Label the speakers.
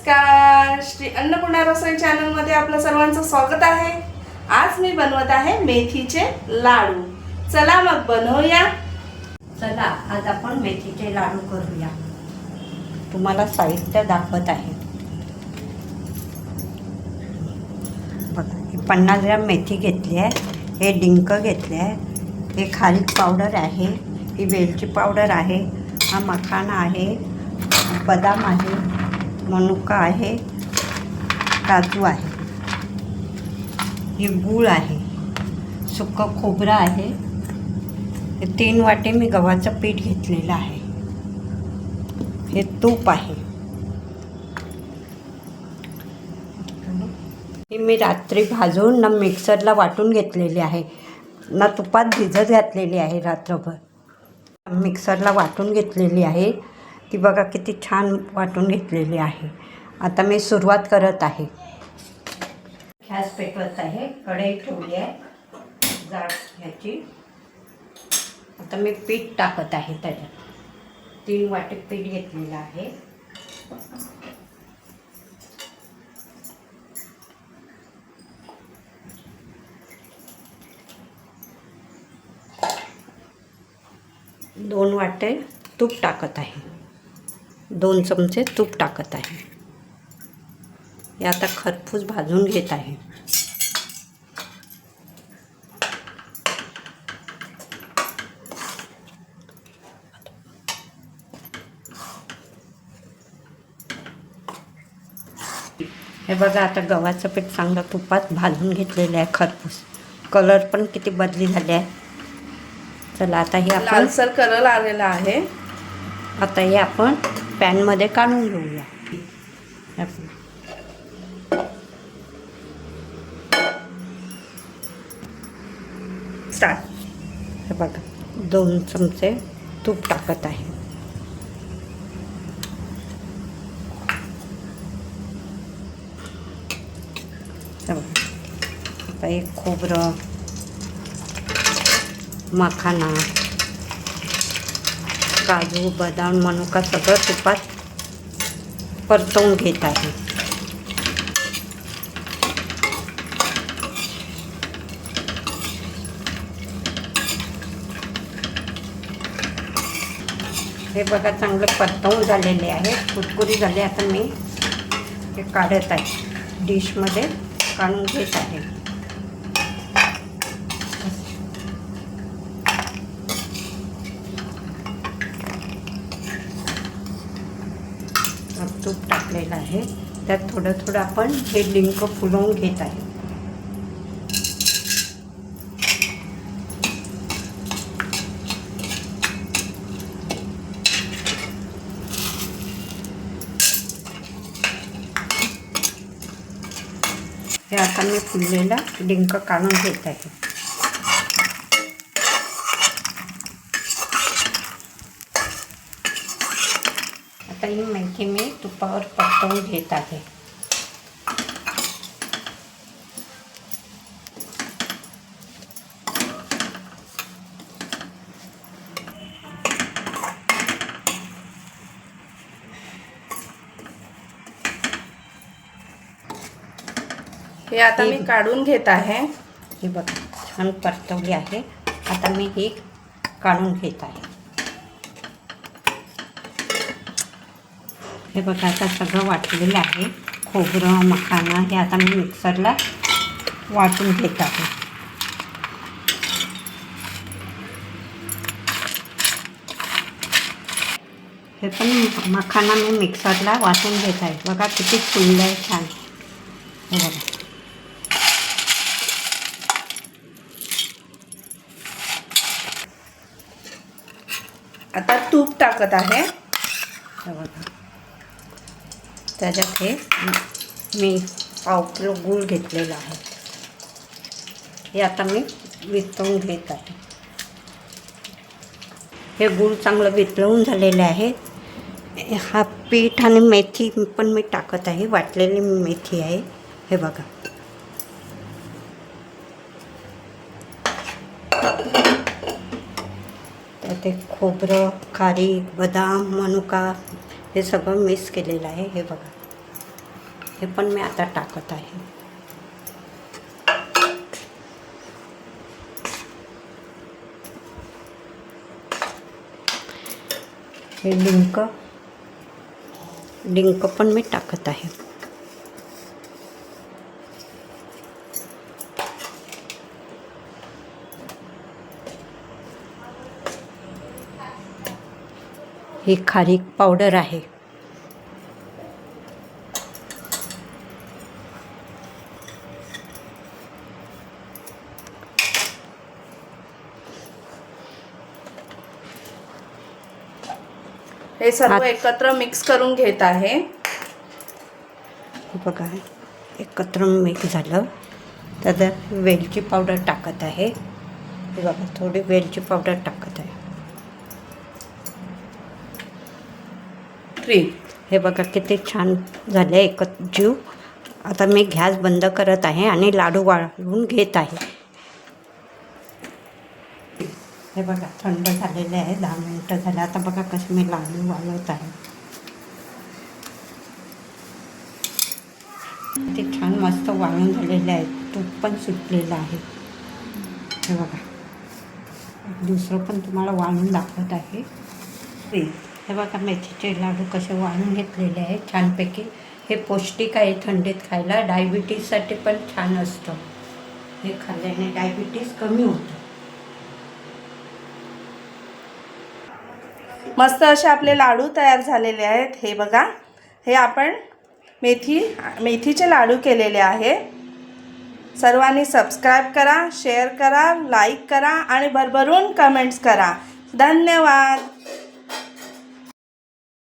Speaker 1: नमस्कार, श्री अन्नपूर्णा रसोई चॅनलमध्ये आपलं सर्वांचं स्वागत आहे। आज मी बनवत आहे मेथीचे लाडू। चला मग बनवूया।
Speaker 2: चला आज आपण मेथीचे लाडू करूया। तुम्हाला साहित्य दाखवत आहे। बघा, 50 ग्रॅम मेथी घेतली आहे, हे डिंक घेतले आहे, हे खारीक पावडर आहे, ही वेलची पावडर आहे, हा मखाना आहे, बदाम आहे, मनुका आहे, काजू आहे, हे गूळ आहे, सुकं खोबरं आहे, हे 3 वाटे मी गव्हाचं पीठ घेतलेलं आहे, हे तूप आहे, हे मी रात्री भाजून ना मिक्सरला वाटून घेतलेली आहे, ना तुपात भिजत घातलेली आहे रात्रभर। मिक्सरला वाटून घेतलेली आहे ती, बघा किती छान वाटून घेतलेली आहे। आता मी सुरुवात करत आहे। गॅस पेटवत आहे, कढई ठेवली आहे जाड ह्याची। आता मी पीठ टाकत आहे त्याच्यात। 3 वाटे पीठ घेतलेलं आहे। दोन वाटे तूप टाकत आहे, 2 चमचे तूप टाकत आहे। हे आता खरपूस भाजून घेत आहे। हे बघा, आता गव्हाचं पीठ चांगलं तुपात भाजून घेतलेलं आहे खरपूस। कलर पण किती बदली झाले आहे। चला आता हे आपण
Speaker 1: लालसर कलर आलेला आहे।
Speaker 2: आता हे आपण पॅनमध्ये काढून घेऊया।
Speaker 1: स्टार्ट।
Speaker 2: हे बघा, 2 चमचे तूप टाकत आहे। हे बघा, आता एक खोबरं, मखाना, काजू, बदाम, मनुका सगळं तुपात परतवून घेत आहे। हे बघा, चांगलं परतवून झालेले आहे, कुरकुरी झाले। आता मी हे काढत आहे, डिशमध्ये काढून घेत आहे। तूप टाकलेलं आहे, त्यात थोडं थोडं आपण हे डिंक फुलवून घेत आहे। हे आता मी फुललेला डिंक काढून घेत आहे। आता ही मेथी मी तुपावर परतवून घेत आहे।
Speaker 1: हे आता मी काढून घेत आहे।
Speaker 2: हे बघा, छान परतवली आहे। आता मी ही काढून घेत आहे। हे बघा, आता सगळं वाटलेलं आहे, खोबरं, मखाना, हे आता मी मिक्सरला वाटून घेत आहे। हे पण मखाना मी मिक्सरला वाटून घेत आहे। बघा किती फुललं आहे, छान। हे बघा,
Speaker 1: आता तूप टाकत आहे।
Speaker 2: हे बघा, त्याच्यात हे मी पाव किलो गूळ घेतलेला आहे, हे आता मी वितळून घेत आहे। हे गूळ चांगलं वितळून झालेले आहे। हा पीठ आणि मेथी पण मी टाकत आहे, वाटलेली मेथी आहे। हे बघा, त्यात एक खोबरं, खारीक, बदाम, मनुका हे सगळं मिक्स केलेलं आहे। हे बघा, हे पण मी आता टाकत आहे. हे डिंक पण मी टाकत आहे. ही खारीक पावडर आहे.
Speaker 1: हे सर्व एकत्र मिक्स करून घेत आहे.
Speaker 2: बघा एकत्र मिक्स झालं. त्यात वेलची पावडर टाकत आहे. हे बघा थोडी वेलची पावडर टाकत आहे. हे बघा किती छान झाले एकजीव. आता मी गॅस बंद करत आहे आणि लाडू वाळवून घेत आहे. हे बघा थंड झालेले आहे. 10 मिनिटं झाले. आता बघा कसे मी लाडू वाळवत आहे. ते छान मस्त वाळून झालेले आहेत. तूप पण सुटलेलं आहे. हे बघा दुसरं पण तुम्हाला वाळून दाखवत आहे. हे बघा मेथीचे लाडू कसे वाळून घेतलेले आहे छानपैकी. हे पौष्टिक आहे थंडीत खायला. डायबिटीजसाठी पण छान असतं. हे खाल्ल्याने डायबिटीज कमी होतं.
Speaker 1: मस्त असे आपले लाडू तयार झालेले आहेत. हे बघा हे आपण मेथीचे लाडू केलेले आहे. सर्वांनी सबस्क्राईब करा, शेअर करा, लाईक करा आणि भरभरून कमेंट्स करा. धन्यवाद.